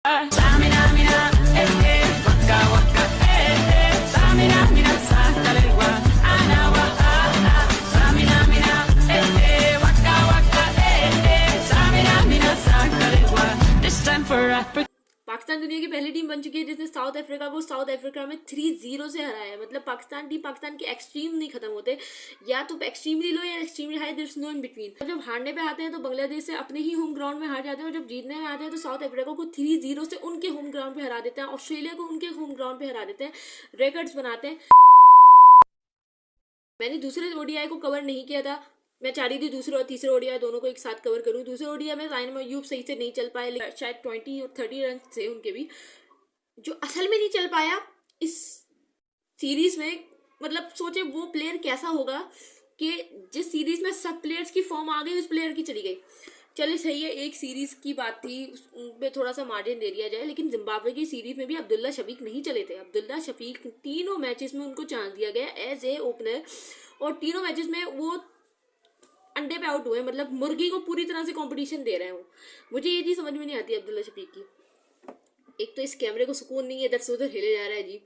Samina, mina, waka, waka, samina, mina, sakalewa, anawa, samina, mina, waka, waka, samina, mina, sakalewa. This time for Africa. Pakistan दुनिया की पहली team बन चुकी है जिसने साउथ अफ्रीका को साउथ अफ्रीका में 3-0 से हराया है। मतलब पाकिस्तान के एक्सट्रीम नहीं खत्म होते, या तो एक्सट्रीमली लो या extremely high, there is no in between. जब हारने पे आते हैं तो बांग्लादेश से अपने ही होम ग्राउंड में हार जाते हैं, और जब जीतने में आते हैं तो साउथ अफ्रीका को 3-0 से उनके होम ग्राउंड पे हरा देते हैं, ऑस्ट्रेलिया को उनके होम ग्राउंड पे हरा देते हैं, रिकॉर्ड्स बनाते हैं। मैंने दूसरे ओडीआई को कवर नहीं किया था, मैं चाह रही थी दूसरे और तीसरे ओडीआई दोनों को एक साथ कवर करूं। दूसरे ओडीआई में साइम अयूब सही से नहीं चल पाए, लेकिन शायद 20 और 30 रन थे उनके भी, जो असल में नहीं चल पाया इस सीरीज में। मतलब सोचे वो प्लेयर कैसा होगा कि जिस सीरीज में सब प्लेयर्स की फॉर्म आ गई उस प्लेयर की चली गई। चलिए सही है, एक सीरीज की बात थी, उस पे थोड़ा सा मार्जिन दे दिया जाए, लेकिन जिम्बाब्वे की सीरीज में भी अब्दुल्ला शफीक नहीं चले थे। अब्दुल्ला शफीक तीनों मैचेस में उनको चांस दिया गया एज ए ओपनर, और तीनों मैचेस में वो अंडे पे आउट हुए, मतलब मुर्गी को पूरी तरह से कंपटीशन दे रहे हो। मुझे ये चीज समझ में नहीं आती अब्दुल्ला शफीक की। एक तो इस कैमरे को सुकून नहीं है, इधर से उधर हिले जा रहा है जी।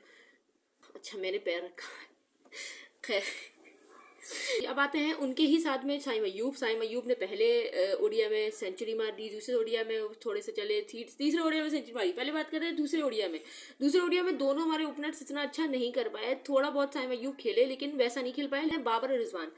अच्छा मैंने पैर रखा है, खैर। अब आते हैं उनके ही साथ में साइम अयूब ने पहले ओडिया में सेंचुरी मार दी, दूसरे ओडिया में थोड़े से चले, तीसरे ओडिया में सेंचुरी मारी। पहले बात कर रहे हैं दूसरे ओडिया में दोनों हमारे ओपनर्स इतना अच्छा नहीं कर पाए। थोड़ा बहुत साइम अयूब खेले लेकिन वैसा नहीं खेल पाए। बाबर और रिजवान,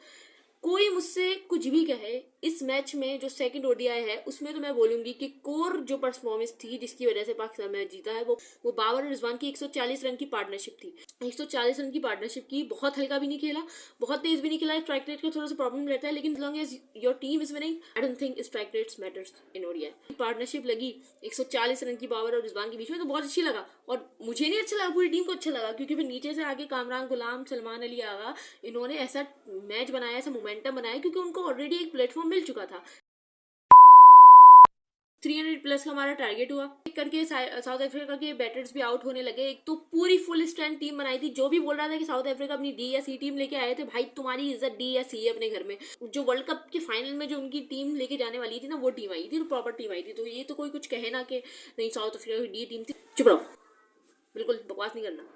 कोई मुझसे कुछ भी कहे, इस मैच में जो सेकंड ओडीआई है उसमें तो मैं बोलूंगी कि कोर जो परफॉर्मेंस थी जिसकी वजह से पाकिस्तान मैच जीता है वो बाबर और रिजवान की 140 रन की पार्टनरशिप थी। 140 रन की पार्टनरशिप की, बहुत हल्का भी नहीं खेला, बहुत तेज भी नहीं खेला। स्ट्राइक रेट का थोड़ा सा प्रॉब्लम रहता है, लेकिन long as your team is winning I don't think strike rates matters in ODI. Partnership लगी 140 रन की बाबर और रिजवान के बीच में, तो बहुत अच्छी लगा। और मुझे नहीं अच्छा लगा, पूरी टीम को अच्छा लगा, क्योंकि फिर नीचे से आगे कामरान गुलाम, सलमान अली आगा, इन्होंने ऐसा मैच बनाया, ऐसा मोमेंटम बनाया, क्योंकि उनको ऑलरेडी एक प्लेटफॉर्म मिल चुका था। 300 प्लस का हमारा टारगेट हुआ करके साउथ अफ्रीका के बैटर्स भी आउट होने लगे। एक तो पूरी फुल स्ट्रेंथ टीम बनाई थी। जो भी बोल रहा था कि साउथ अफ्रीका अपनी डी या सी टीम लेके आए थे, भाई तुम्हारी इज्जत डी या सी है अपने घर में। जो वर्ल्ड कप के फाइनल में जो उनकी टीम लेके जाने वाली थी ना, वो टीम आई थी, तो प्रॉपर टीम आई थी। तो ये तो कोई कुछ कहे ना कि नहीं साउथ अफ्रीका की डी टीम थी। चुप रहो, बिल्कुल बकवास नहीं करना।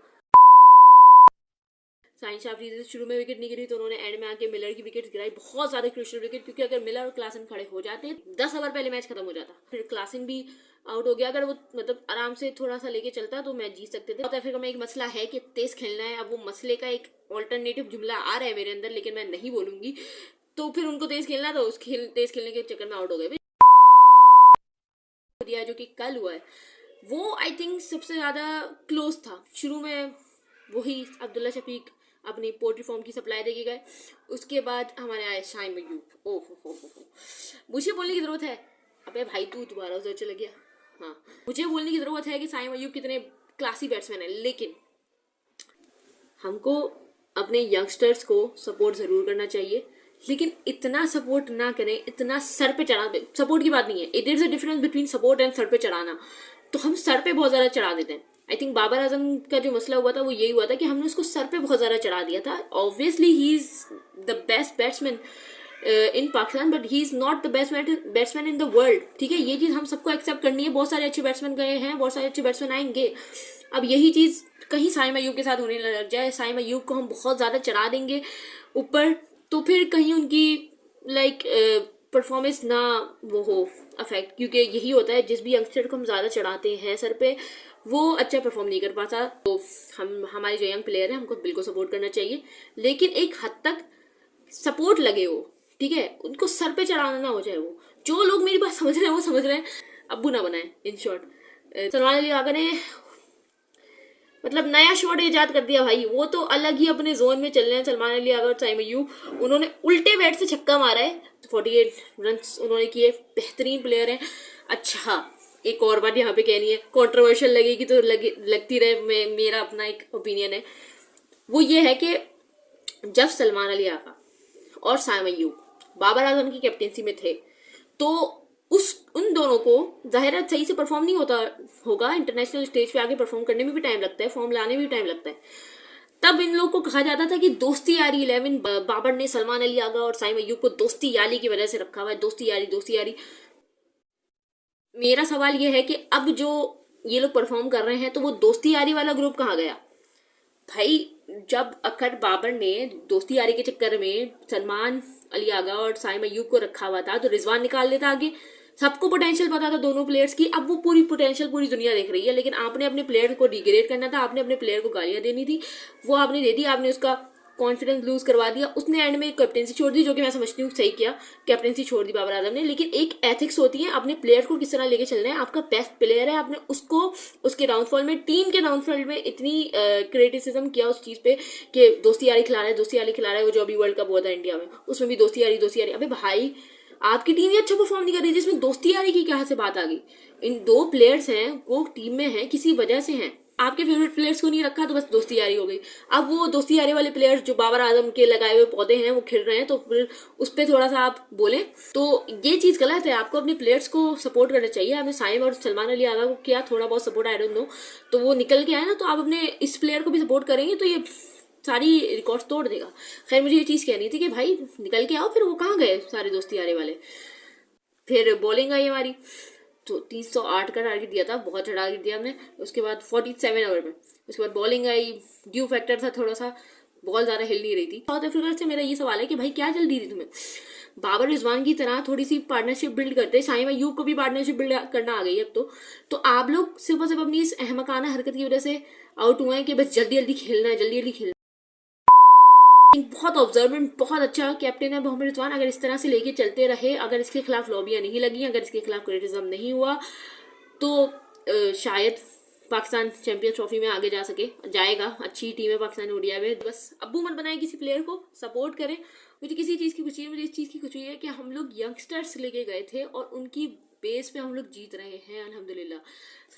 साइन शाफरी से शुरू में विकेट नहीं गिरी, तो उन्होंने एंड में आके मिलर की विकेट गिराई, बहुत ज्यादा क्रूशियल विकेट, क्योंकि अगर मिलर और क्लासन खड़े हो जाते 10 ओवर पहले मैच खत्म हो जाता। फिर क्लासन भी आउट हो गया, अगर वो मतलब आराम से थोड़ा सा लेके चलता तो मैच जीत सकते थे। साउथ अफ्रीका में एक मसला है कि तेज खेलना है। अब वो मसले का एक ऑल्टरनेटिव जुमला आ रहा है मेरे अंदर, लेकिन मैं नहीं बोलूंगी। तो फिर उनको तेज खेलना, तो उस तेज खेलने के चक्कर में आउट हो गए। जो कि कल हुआ है वो आई थिंक सबसे ज्यादा क्लोज था। शुरू में वही अब्दुल्ला शफीक अपनी पोल्ट्री फॉर्म की सप्लाई देके गए, उसके बाद हमारे आए साइम अयूब। ओहो मुझे बोलने की जरूरत है, अबे भाई तू दोबारा उधर चला गया। हाँ, मुझे बोलने की जरूरत है कि साइम अयूब कितने क्लासी बैट्समैन है, लेकिन हमको अपने यंगस्टर्स को सपोर्ट जरूर करना चाहिए, लेकिन इतना सपोर्ट ना करें, इतना सर पे चढ़ा। सपोर्ट की बात नहीं है, it is a difference between support and sir पे चढ़ाना। तो हम सर पे बहुत ज्यादा चढ़ा देते हैं। आई थिंक बाबर आजम का जो मसला हुआ था वो यही हुआ था कि हमने उसको सर पे बहुत ज्यादा चढ़ा दिया था। Obviously he is the best batsman in Pakistan, but he is not the best batsman in the world. ठीक है, ये चीज हम सबको एक्सेप्ट करनी है। बहुत सारे अच्छे बैट्समैन गए हैं, बहुत सारे अच्छे बैट्समैन आएंगे। अब यही चीज कहीं साइम अयूब के साथ होने लग जाए, साइम अयूब को हम बहुत ज्यादा चढ़ा देंगे ऊपर, तो फिर कहीं उनकी लाइक परफॉर्मेंस ना वो हो अफेक्ट, क्योंकि यही होता है जिस भी यंगस्टर को हम ज्यादा चढ़ाते हैं सर पे वो अच्छा परफॉर्म नहीं कर पाता। तो हमारे जो यंग प्लेयर हैं हमको बिल्कुल सपोर्ट करना चाहिए, लेकिन एक हद तक सपोर्ट लगे हो, ठीक है, उनको सर पे चढ़ाना ना हो जाए। वो जो लोग मेरी बात समझ रहे हैं वो समझ रहे हैं, अब्बू ना बनाए। इन शॉर्ट सलमान अली आगा ने मतलब नया शॉट इजाद कर दिया भाई, वो तो अलग ही अपने जोन में चल रहे हैं सलमान अली आगा और साइम अयूब। उन्होंने उल्टे बैट से छक्का मारा है, 48 रन उन्होंने किए, बेहतरीन प्लेयर हैं। अच्छा एक और बात यहाँ पे कहनी है, कंट्रोवर्शियल लगेगी तो लगती रहे, मेरा अपना एक ओपिनियन है, वो ये है कि जब सलमान अली आगा और साइम अयूब बाबर आजम की कैप्टेंसी में थे, तो उन दोनों को जाहिर है सही से परफॉर्म नहीं होगा। इंटरनेशनल स्टेज पे आगे परफॉर्म करने में भी टाइम लगता है, फॉर्म लाने में भी टाइम लगता है। तब इन लोगों को कहा जाता था कि दोस्ती यारी 11, बाबर ने सलमान अली आगा और साइम अयूब को दोस्ती यारी की वजह से रखा हुआ है। दोस्ती यारी। मेरा सवाल यह है कि अब जो ये लोग परफॉर्म कर रहे हैं, तो वो दोस्ती यारी वाला ग्रुप कहाँ गया भाई? जब अखर बाबर ने दोस्ती यारी के चक्कर में सलमान अली आगा और साइम अय्यूब को रखा हुआ था, तो रिजवान निकाल देता आगे। सबको पोटेंशियल पता था दोनों प्लेयर्स की। अब वो पूरी पोटेंशियल पूरी दुनिया देख रही है, लेकिन आपने अपने प्लेयर को डिग्रेड करना था, आपने अपने प्लेयर को गालियां देनी थी, वो आपने दे दी, आपने उसका कॉन्फिडेंस लूज करवा दिया। उसने एंड में कैप्टेंसी छोड़ दी, जो कि मैं समझती हूँ सही किया, कैप्टेंसी छोड़ दी बाबर आजम ने। लेकिन एक एथिक्स होती है, अपने प्लेयर को किस तरह लेके चलना है। आपका बेस्ट प्लेयर है, आपने उसको उसके डाउनफॉल में, टीम के डाउनफॉल में इतनी क्रिटिसिज्म किया उस चीज पे कि दोस्ती यारी खिला रहा है, दोस्ती यारी खिला रहा है। वो जो अभी वर्ल्ड कप हुआ था इंडिया में, उसमें भी दोस्ती यारी। अबे भाई, आपकी टीम ही अच्छा परफॉर्म नहीं कर रही, जिसमें दोस्ती यारी की कहाँ से बात आ गई? इन दो प्लेयर्स हैं, वो टीम में हैं, किसी वजह से हैं। आपके फेवरेट प्लेयर्स को नहीं रखा तो बस दोस्ती यारी हो गई। अब वो दोस्ती यारी वाले प्लेयर्स जो बाबर आजम के लगाए हुए पौधे हैं वो खिल रहे हैं, तो फिर उस पर थोड़ा सा आप बोलें, तो ये चीज गलत है। आपको अपने प्लेयर्स को सपोर्ट करना चाहिए। आपने साइम और सलमान अली आगा को किया थोड़ा बहुत सपोर्ट, आई डोंट नो, तो वो निकल के आए ना, तो आप अपने इस प्लेयर को भी सपोर्ट करेंगे तो ये सारी रिकॉर्ड्स तोड़ देगा। खैर, मुझे ये चीज कहनी थी कि भाई निकल के आओ। फिर वो कहाँ गए सारे दोस्ती यारी वाले? फिर बॉलिंग आई हमारी, तो 308 का टारगेट दिया था, बहुत टारगेट दिया हमने। उसके बाद 47 ओवर में उसके बाद बॉलिंग आई। ड्यू फैक्टर था थोड़ा सा, बॉल ज़्यादा हिल नहीं रही थी। साउथ अफ्रीका से मेरा ये सवाल है कि भाई क्या जल्दी थी तुम्हें? बाबर रिजवान की तरह थोड़ी सी पार्टनरशिप बिल्ड करते, साइम अय्यूब को भी पार्टनरशिप बिल्ड करना आ गई अब तो आप लोग सिर्फ और सिर्फ अपनी इस अहमकाना हरकत की वजह से आउट हुए हैं कि बस जल्दी जल्दी खेलना है, जल्दी जल्दी खेलना। बहुत ऑब्जर्वेंट, बहुत अच्छा कैप्टन है मोहम्मद रिजवान। अगर इस तरह से लेके चलते रहे, अगर इसके खिलाफ लॉबियां नहीं लगी, अगर इसके खिलाफ क्रिटिसिज्म नहीं हुआ, तो शायद पाकिस्तान चैंपियंस ट्रॉफी में आगे जा सके, जाएगा। अच्छी टीम है पाकिस्तान ओडीआई में। बस अब्बू मत बनाए किसी प्लेयर को, सपोर्ट करें। मुझे किसी चीज़ की खुशी है, मुझे इस चीज़ की खुशी है कि हम लोग यंगस्टर्स लेके गए थे और उनकी बेस पे हम लोग जीत रहे हैं अल्हम्दुलिल्लाह।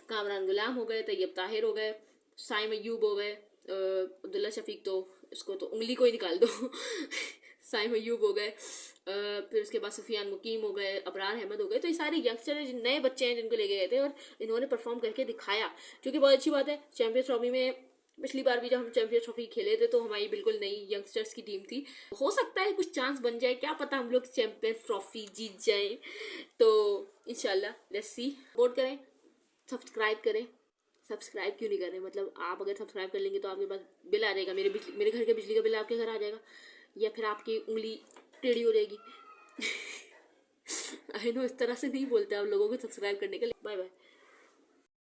कामरान गुलाम हो गए, तैयब ताहिर हो गए, साइम अय्यूब हो गए, अब्दुल्ला शफीक, तो इसको तो उंगली को ही निकाल दो साइम अय्यूब हो गए, फिर उसके बाद सुफियान मुकीम हो गए, अबरार अहमद हो गए। तो ये सारे यंगस्टर हैं, नए बच्चे हैं जिनको लेके गए थे और इन्होंने परफॉर्म करके दिखाया, जो कि बहुत अच्छी बात है। चैंपियंस ट्रॉफी में पिछली बार भी जब हम चैंपियंस ट्रॉफी खेले थे तो हमारी बिल्कुल नई यंगस्टर्स की टीम थी। हो सकता है कुछ चांस बन जाए, क्या पता हम लोग चैंपियंस ट्रॉफी जीत जाए। तो इंशाल्लाह लेट्स सी। सपोर्ट करें, सब्सक्राइब करें। सब्सक्राइब क्यों नहीं कर रहे? मतलब आप अगर सब्सक्राइब कर लेंगे तो आपके पास बिल आ जाएगा, मेरे घर के बिजली का बिल आपके घर आ जाएगा, या फिर आपकी उंगली टेढ़ी हो जाएगी। आई नो इस तरह से नहीं बोलते आप लोगों को सब्सक्राइब करने के लिए। Bye bye.